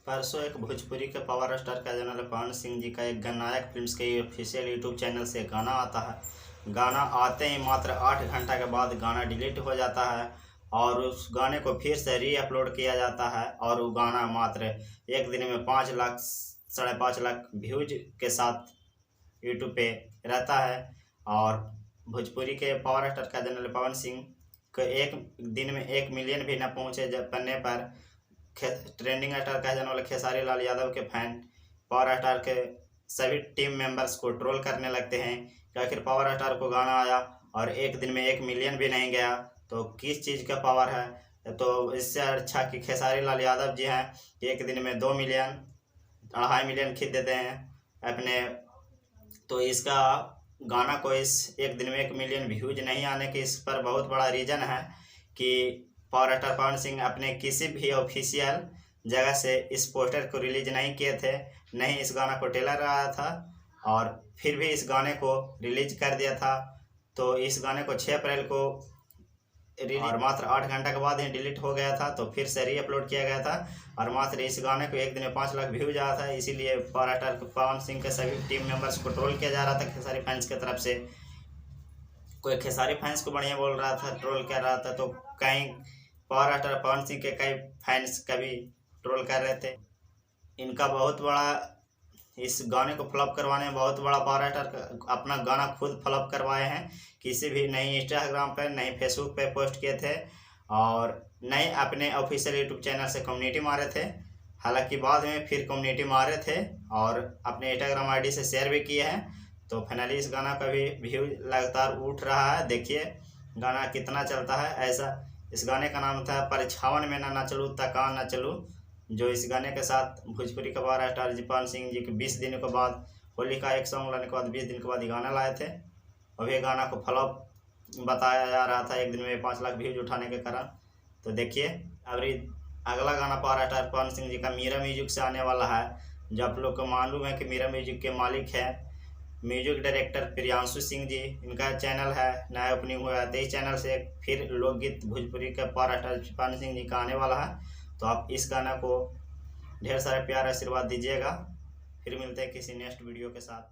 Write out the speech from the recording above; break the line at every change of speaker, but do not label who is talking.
परसों एक भोजपुरी के पावर स्टार का जनरल पवन सिंह जी का एक गणनायक फिल्म्स के ऑफिशियल यूट्यूब चैनल से गाना आता है। गाना आते ही मात्र 8 घंटा के बाद गाना डिलीट हो जाता है और उस गाने को फिर से री अपलोड किया जाता है और वो गाना मात्र एक दिन में 5 लाख 5.5 लाख व्यूज के साथ यूट्यूब पे रहता है। और भोजपुरी के पावर स्टार का जनरल पवन सिंह को एक दिन में 1 मिलियन भी न पहुँचे पन्ने पर ट्रेंडिंग स्टार कहे जाने वाले खेसारी लाल यादव के फैन पावर स्टार के सभी टीम मेंबर्स को ट्रोल करने लगते हैं कि आखिर पावर स्टार को गाना आया और एक दिन में 1 मिलियन भी नहीं गया तो किस चीज़ का पावर है। तो इससे अच्छा कि खेसारी लाल यादव जी हैं कि एक दिन में 2 मिलियन 2.5 मिलियन खींच देते हैं अपने। तो इसका गाना को इस एक दिन में 1 मिलियन व्यूज नहीं आने के इस पर बहुत बड़ा रीज़न है कि पावर स्टार पवन सिंह अपने किसी भी ऑफिशियल जगह से इस पोस्टर को रिलीज नहीं किए थे, नहीं इस गाना को टेलर आया था और फिर भी इस गाने को रिलीज कर दिया था। तो इस गाने को 6 अप्रैल को और मात्र 8 घंटा के बाद ही डिलीट हो गया था, तो फिर से री अपलोड किया गया था और मात्र इस गाने को एक दिन में 5 लाख व्यूज आया था। इसीलिए पावर स्टार पवन सिंह के सभी टीम मेंबर्स को ट्रोल किया जा रहा था खेसारी फैंस की तरफ से। कोई खेसारी फैंस को बढ़िया बोल रहा था, ट्रोल कर रहा था, तो कहीं पावर स्टार पवन सिंह के कई फैंस कभी ट्रोल कर रहे थे। इनका बहुत बड़ा इस गाने को फ्लॉप करवाने में बहुत बड़ा पावर स्टार अपना गाना खुद फ्लॉप करवाए हैं। किसी भी नहीं इंस्टाग्राम पर नहीं फेसबुक पे पोस्ट किए थे और नहीं अपने ऑफिशियल यूट्यूब चैनल से कम्युनिटी मारे थे। हालांकि बाद में फिर कम्युनिटी मारे थे और अपने इंस्टाग्राम आईडी से शेयर भी किए हैं। तो फाइनली इस गाना का भी व्यू लगातार उठ रहा है। देखिए गाना कितना चलता है। ऐसा इस गाने का नाम था परिछावन में ना चलूँ तका ना चलूँ, जो इस गाने के साथ भोजपुरी का पावर स्टार पवन सिंह जी के 20 दिनों के बाद होली का एक सॉन्ग लाने के बाद 20 दिन के बाद ये गाना लाए थे। अभी गाना को फ्लॉप बताया जा रहा था एक दिन में 5 लाख व्यूज उठाने के कारण। तो देखिए अभी अगला गाना पावर स्टार पवन सिंह जी का मीरा म्यूजिक से आने वाला है, जो आप लोग को मालूम है कि मीरा म्यूजिक के मालिक है म्यूजिक डायरेक्टर प्रियांशु सिंह जी। इनका चैनल है, नया ओपनिंग हुआ है, तो इस चैनल से फिर लोकगीत भोजपुरी का पावर स्टार पवन सिंह जी का आने वाला है। तो आप इस गाना को ढेर सारे प्यार आशीर्वाद दीजिएगा। फिर मिलते हैं किसी नेक्स्ट वीडियो के साथ।